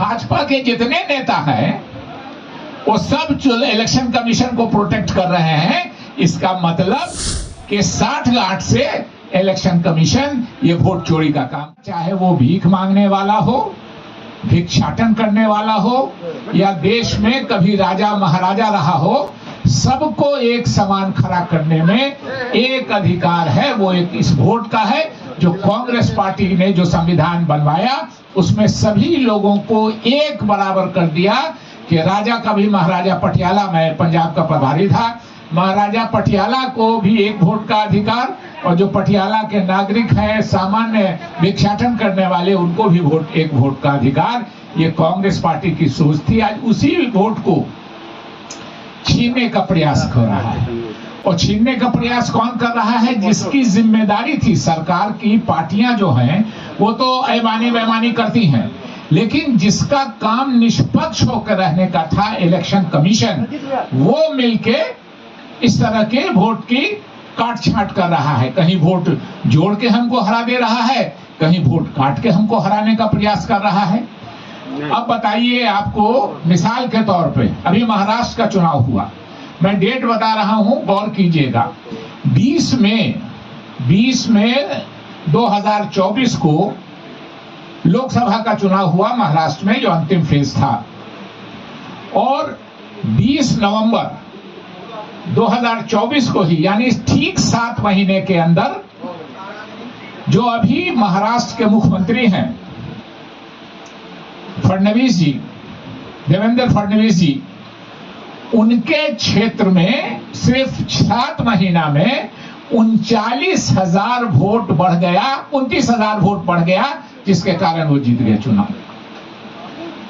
भाजपा के जितने नेता हैं वो सब इलेक्शन कमीशन को प्रोटेक्ट कर रहे हैं। इसका मतलब कि 60-60 से इलेक्शन कमीशन ये वोट चोरी का काम, चाहे वो भीख मांगने वाला हो, भिक्षाटन करने वाला हो, या देश में कभी राजा महाराजा रहा हो, सबको एक समान खड़ा करने में एक अधिकार है, वो एक इस वोट का है। जो कांग्रेस पार्टी ने जो संविधान बनवाया उसमें सभी लोगों को एक बराबर कर दिया कि राजा का भी, महाराजा पटियाला, मैं पंजाब का प्रभारी था, महाराजा पटियाला को भी एक वोट का अधिकार, और जो पटियाला के नागरिक हैं, सामान्य भिक्षाटन करने वाले, उनको भी एक वोट का अधिकार। ये कांग्रेस पार्टी की सोच थी। आज उसी वोट को छीनने का प्रयास हो रहा है, और छीनने का प्रयास कौन कर रहा है? जिसकी जिम्मेदारी थी सरकार की, पार्टियां जो हैं वो तो ऐमानी बेमानी करती हैं, लेकिन जिसका काम निष्पक्ष होकर रहने का था इलेक्शन कमीशन, वो मिलके इस तरह के वोट की काट छांट कर रहा है। कहीं वोट जोड़ के हमको हरा दे रहा है, कहीं वोट काट के हमको हराने का प्रयास कर रहा है। अब बताइए, आपको मिसाल के तौर पे अभी महाराष्ट्र का चुनाव हुआ, मैं डेट बता रहा हूं, गौर कीजिएगा। 20 मई 2024 को लोकसभा का चुनाव हुआ महाराष्ट्र में, जो अंतिम फेज था, और 20 नवंबर 2024 को ही, यानी ठीक 7 महीने के अंदर, जो अभी महाराष्ट्र के मुख्यमंत्री हैं फडणवीस जी, देवेंद्र फडणवीस जी, उनके क्षेत्र में सिर्फ 7 महीना में 39,000 वोट बढ़ गया, 29,000 वोट बढ़ गया, जिसके कारण वो जीत गए चुनाव।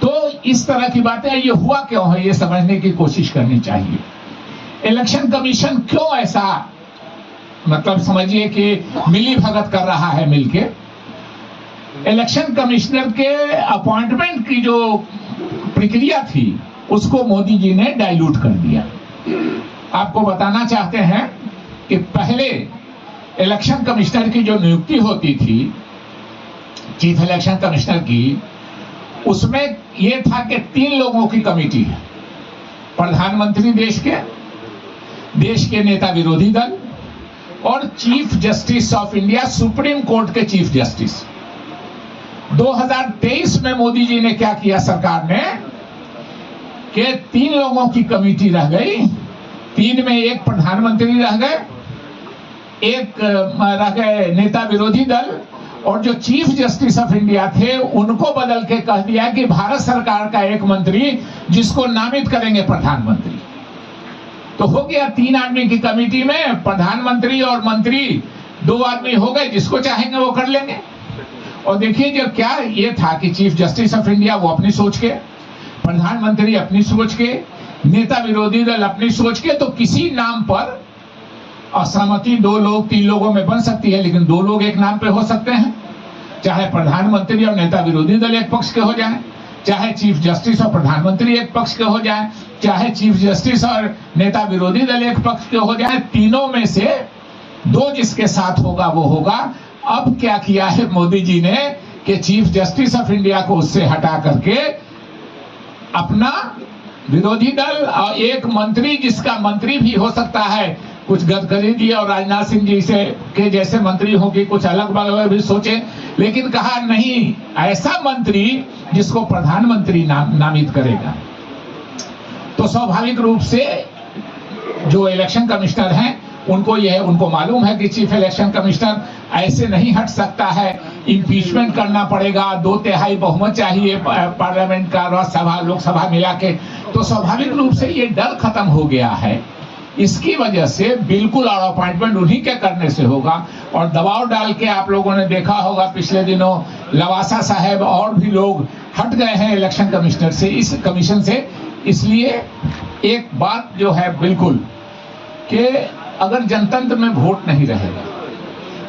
तो इस तरह की बातें, ये हुआ क्यों है, ये समझने की कोशिश करनी चाहिए। इलेक्शन कमीशन क्यों ऐसा, मतलब समझिए कि मिली भगत कर रहा है मिलके। इलेक्शन कमिश्नर के अपॉइंटमेंट की जो प्रक्रिया थी उसको मोदी जी ने डाइल्यूट कर दिया। आपको बताना चाहते हैं कि पहले इलेक्शन कमिश्नर की जो नियुक्ति होती थी, चीफ इलेक्शन कमिश्नर की, उसमें यह था कि 3 लोगों की कमेटी है, प्रधानमंत्री देश के नेता विरोधी दल, और chief justice of India, supreme court के चीफ जस्टिस। 2023 में मोदी जी ने क्या किया सरकार ने, कि 3 लोगों की कमेटी रह गई, 3 में एक प्रधानमंत्री रह गए, एक रह गए नेता विरोधी दल, और जो चीफ जस्टिस ऑफ इंडिया थे उनको बदल के कह दिया कि भारत सरकार का एक मंत्री, जिसको नामित करेंगे प्रधानमंत्री। तो हो गया 3 आदमी की कमेटी में प्रधानमंत्री और मंत्री 2 आदमी हो गए, जिसको चाहेंगे वो कर लेंगे। और देखिए, जो क्या ये था कि चीफ जस्टिस ऑफ इंडिया वो अपनी सोच के, प्रधानमंत्री अपनी सोच के, नेता विरोधी दल अपनी सोच के, तो किसी नाम पर असहमति 2 लोग 3 लोगों में बन सकती है, लेकिन 2 लोग एक नाम पे हो सकते हैं। चाहे प्रधानमंत्री और नेता विरोधी दल एक पक्ष के हो जाए, चाहे चीफ जस्टिस और प्रधानमंत्री एक पक्ष के हो जाए, चाहे चीफ जस्टिस और नेता विरोधी दल एक पक्ष के हो जाए, तीनों में से 2 जिसके साथ होगा वो होगा। अब क्या किया है मोदी जी ने कि चीफ जस्टिस ऑफ इंडिया को उससे हटा करके अपना विरोधी दल और एक मंत्री, जिसका मंत्री भी हो सकता है कुछ गडकरी जी और राजनाथ सिंह जी से के जैसे मंत्री हो कि कुछ अलग बगल भी सोचे, लेकिन कहा नहीं, ऐसा मंत्री जिसको प्रधानमंत्री नामित करेगा। तो स्वाभाविक रूप से जो इलेक्शन कमिश्नर हैं उनको मालूम है कि चीफ इलेक्शन कमिश्नर ऐसे नहीं हट सकता है, इम्पीचमेंट करना पड़ेगा, 2/3 बहुमत चाहिए पार्लियामेंट का, राज्यसभा लोकसभा मिला के। तो स्वाभाविक रूप से ये डर खत्म हो गया है। इसकी वजह से बिल्कुल और अपॉइंटमेंट उन्हीं के करने से होगा, और दबाव डाल के आप लोगों ने देखा होगा पिछले दिनों लवासा साहब और भी लोग हट गए हैं इलेक्शन कमिश्नर से, इस कमीशन से। इसलिए एक बात जो है बिल्कुल कि अगर जनतंत्र में वोट नहीं रहेगा,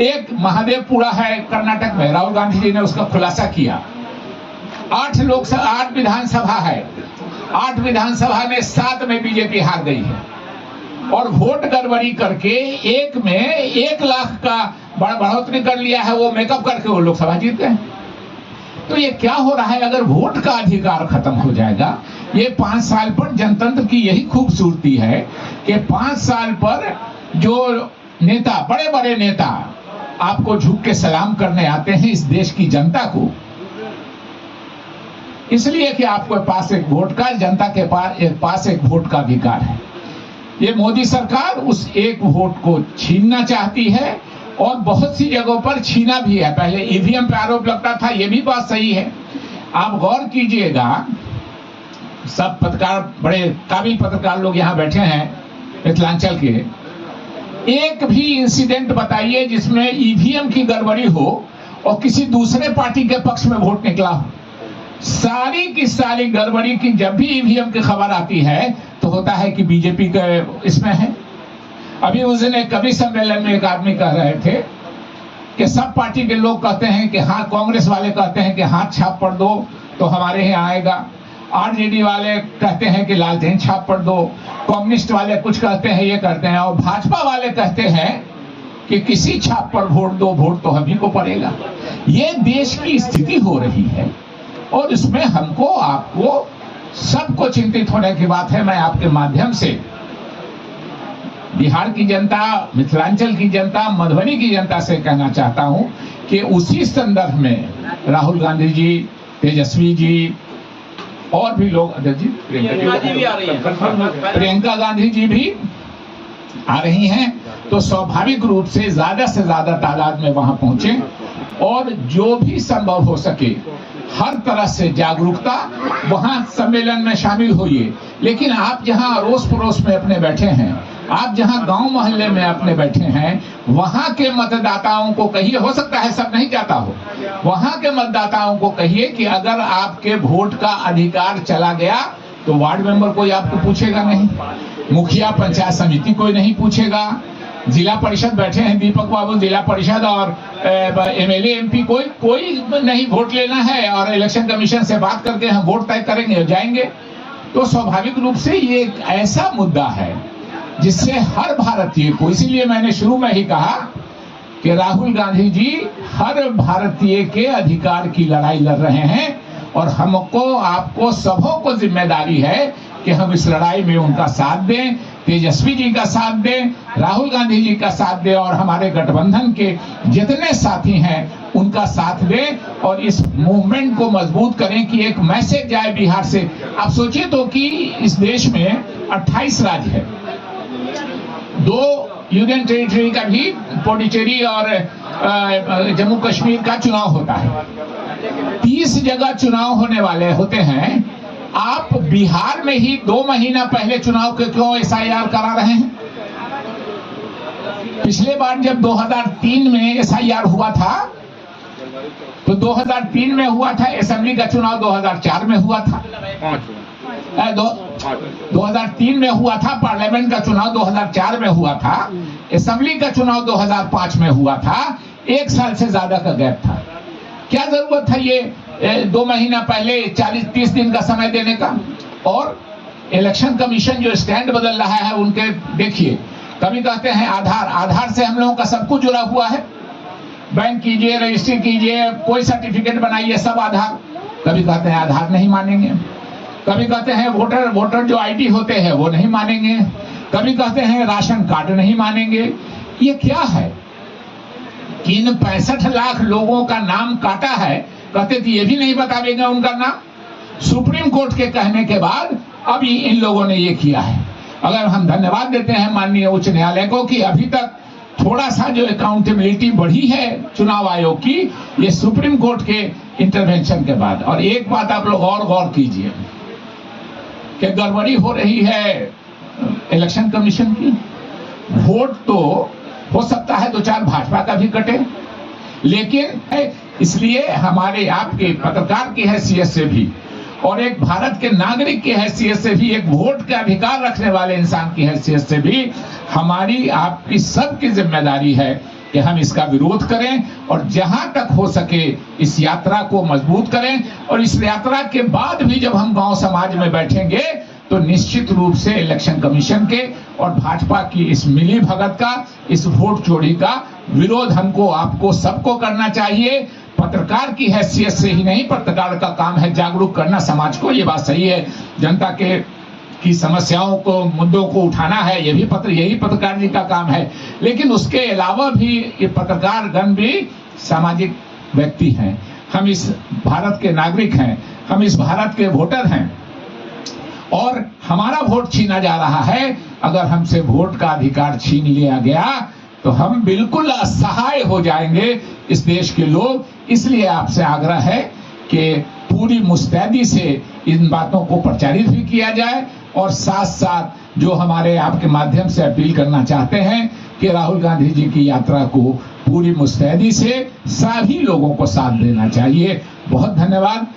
एक महादेवपुरा है कर्नाटक में, राहुल गांधी जी ने उसका खुलासा किया। 8 विधानसभा है, 8 विधानसभा में 7 में बीजेपी हार गई है, और वोट गड़बड़ी करके एक में 1 लाख का बढ़ोतरी कर लिया है, वो मेकअप करके वो लोकसभा जीत गए। तो ये क्या हो रहा है, अगर वोट का अधिकार खत्म हो जाएगा, ये 5 साल पर जनतंत्र की यही खूबसूरती है कि 5 साल पर जो नेता, बड़े बड़े नेता आपको झुक के सलाम करने आते हैं इस देश की जनता को, इसलिए कि आपके पास एक वोट का, जनता के पास एक वोट का अधिकार है। ये मोदी सरकार उस एक वोट को छीनना चाहती है और बहुत सी जगहों पर छीना भी है। पहले ईवीएम पे आरोप लगता था, ये भी बात सही है। आप गौर कीजिएगा, सब पत्रकार, बड़े काबिल पत्रकार लोग यहाँ बैठे हैं मिथिलांचल के, एक भी इंसिडेंट बताइए जिसमें ईवीएम की गड़बड़ी हो और किसी दूसरे पार्टी के पक्ष में वोट निकला हो। सारी की सारी गड़बड़ी की जब भी ईवीएम की खबर आती है तो होता है कि बीजेपी का इसमें है। अभी उस दिन एक कवि सम्मेलन में एक आदमी कह रहे थे कि सब पार्टी के लोग कहते हैं कि हाँ, कांग्रेस वाले कहते हैं कि हाथ छाप पढ़ दो तो हमारे यहाँ आएगा, आरजेडी वाले कहते हैं कि लालटेन छाप पढ़ दो, कम्युनिस्ट वाले कुछ कहते हैं, ये करते हैं, और भाजपा वाले कहते हैं कि किसी छाप पर वोट दो, वोट तो हम ही को पड़ेगा। ये देश की स्थिति हो रही है और इसमें हमको, आपको, सबको चिंतित होने की बात है। मैं आपके माध्यम से बिहार की जनता, मिथिलांचल की जनता, मधुबनी की जनता से कहना चाहता हूं कि उसी संदर्भ में राहुल गांधी जी, तेजस्वी जी और भी लोग, प्रियंका गांधी जी भी आ रही हैं, तो स्वाभाविक रूप से ज्यादा तादाद में वहां पहुंचे और जो भी संभव हो सके हर तरह से जागरूकता, वहां सम्मेलन में शामिल होइए। लेकिन आप जहां अड़ोस पड़ोस में अपने बैठे हैं, आप जहां गांव मोहल्ले में अपने बैठे हैं, वहां के मतदाताओं को कहिए, हो सकता है सब नहीं चाहता हो, वहां के मतदाताओं को कहिए कि अगर आपके वोट का अधिकार चला गया तो वार्ड मेंबर कोई आपको पूछेगा नहीं, मुखिया पंचायत समिति कोई नहीं पूछेगा, जिला परिषद बैठे हैं दीपक बाबू, जिला परिषद और एमएलए एमपी कोई नहीं वोट लेना है और इलेक्शन कमीशन से बात करके हम वोट तय करेंगे और जाएंगे। तो स्वाभाविक रूप से ये एक ऐसा मुद्दा है जिससे हर भारतीय को, इसीलिए मैंने शुरू में ही कहा कि राहुल गांधी जी हर भारतीय के अधिकार की लड़ाई लड़ रहे हैं और हमको, आपको, सबों को जिम्मेदारी है कि हम इस लड़ाई में उनका साथ दें, तेजस्वी जी का साथ दें, राहुल गांधी जी का साथ दें और हमारे गठबंधन के जितने साथी हैं उनका साथ दें और इस मूवमेंट को मजबूत करें कि एक मैसेज जाए बिहार से। आप सोचिए तो कि इस देश में 28 राज्य है, 2 यूनियन टेरिटरी का भी, पुडुचेरी और जम्मू कश्मीर का चुनाव होता है, 30 जगह चुनाव होने वाले होते हैं। आप बिहार में ही 2 महीना पहले चुनाव के क्यों एसआईआर करा रहे हैं? पिछले बार जब 2003 में एसआईआर हुआ था तो 2003 में हुआ था, असेंबली का चुनाव 2004 में हुआ था, 2003 में हुआ था, पार्लियामेंट का चुनाव 2004 में हुआ था, असेंबली का चुनाव 2005 में हुआ था, 1 साल से ज्यादा का गैप था। क्या जरूरत था ये 2 महीना पहले 40-30 दिन का समय देने का? और इलेक्शन कमीशन जो स्टैंड बदल रहा है उनके देखिए, कभी कहते हैं आधार से हम लोगों का सब कुछ जुड़ा हुआ है, बैंक कीजिए, रजिस्ट्री कीजिए, कोई सर्टिफिकेट बनाइए, सब आधार। कभी कहते हैं आधार नहीं मानेंगे, कभी कहते हैं वोटर जो आईडी होते हैं वो नहीं मानेंगे, कभी कहते हैं राशन कार्ड नहीं मानेंगे। ये क्या है? किन 65 लाख लोगों का नाम काटा है, कहते थे ये भी नहीं बतावेगा उनका नाम। सुप्रीम कोर्ट के कहने के बाद अब इन लोगों ने ये किया है। अगर हम धन्यवाद देते हैं माननीय उच्च न्यायालय को कि अभी तक थोड़ा सा जो अकाउंटेबिलिटी बढ़ी है चुनाव आयोग की, ये सुप्रीम कोर्ट के इंटरवेंशन के बाद। और एक बात आप लोग और गौर कीजिए कि गड़बड़ी हो रही है इलेक्शन कमीशन की। वोट तो हो सकता है 2-4 भाजपा का भी कटे, लेकिन इसलिए हमारे, आपके पत्रकार की हैसियत से भी और एक भारत के नागरिक की हैसियत से भी, एक वोट का अधिकार रखने वाले इंसान की हैसियत से भी हमारी, आपकी सबकी जिम्मेदारी है कि हम इसका विरोध करें और जहां तक हो सके इस यात्रा को मजबूत करें। और इस यात्रा के बाद भी जब हम गांव समाज में बैठेंगे तो निश्चित रूप से इलेक्शन कमीशन के और भाजपा की इस मिली भगत का, इस वोट चोरी का विरोध हमको, आपको, सबको करना चाहिए। पत्रकार की हैसियत से ही नहीं, पत्रकार का काम है जागरूक करना समाज को, ये बात सही है। जनता के की समस्याओं को, मुद्दों को उठाना है, ये भी यही पत्रकार जी का काम है। लेकिन उसके अलावा भी ये पत्रकार गण भी सामाजिक व्यक्ति हैं। हम इस भारत के नागरिक हैं, हम इस भारत के वोटर हैं और हमारा वोट छीना जा रहा है। अगर हमसे वोट का अधिकार छीन लिया गया तो हम बिल्कुल असहाय हो जाएंगे इस देश के लोग। इसलिए आपसे आग्रह है कि पूरी मुस्तैदी से इन बातों को प्रचारित भी किया जाए और साथ साथ जो हमारे आपके माध्यम से अपील करना चाहते हैं कि राहुल गांधी जी की यात्रा को पूरी मुस्तैदी से सभी लोगों को साथ देना चाहिए। बहुत धन्यवाद।